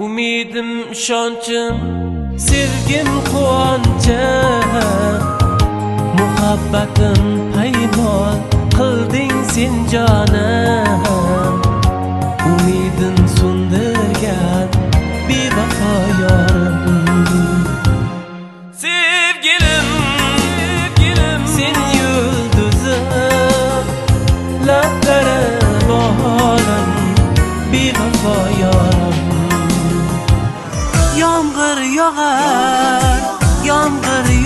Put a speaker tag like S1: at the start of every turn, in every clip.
S1: Umidim, ishonchim, sevgim, quvonchim, muhabbatim paymol qilding sen jonim. Umidim so'ndirgan bevafo yorim. Sevgilim, sen yulduzim, lablarim olim bevafo yorim. Yomg'ir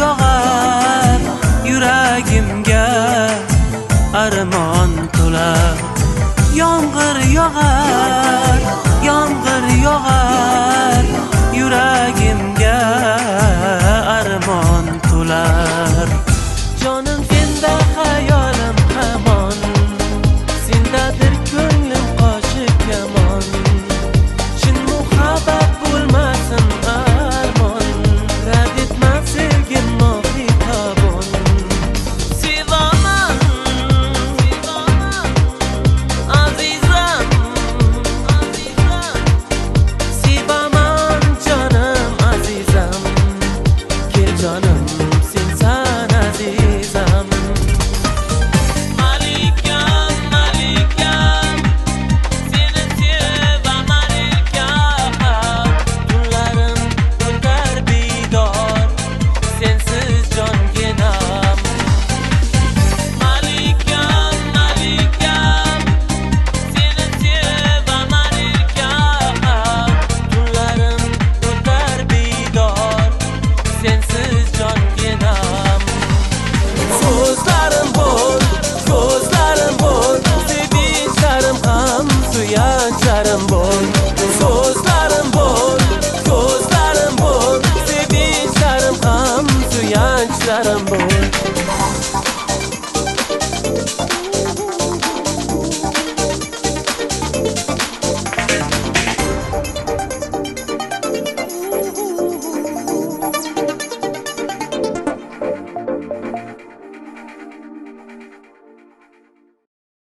S1: yog'ar, yuragimga armon to'lar. Yomg'ir yog'ar, yuragimga armon to'lar. Jonim senda, hayolim hamon, sendadir ko'nglim qo'shiq kamon. Chin muhabbat bo'lmasin armon, rad etma sevgim mohitobon. Sevaman azizam, sevaman jonim azizam. Kel jonim, sensan azizam. Malikam, seni sevaman elkam. Tunlarim o'tar bedor, sensiz jonginam. Malikam, seni sevaman elkam. Tunlarim o'tar bedor, sensiz jonginam. So'zlarim bo'l, sevinchlarim ham suyanchlarim bo'l. So'zlarim bo'l, sevinchlarim ham suyanchlarim bo'l.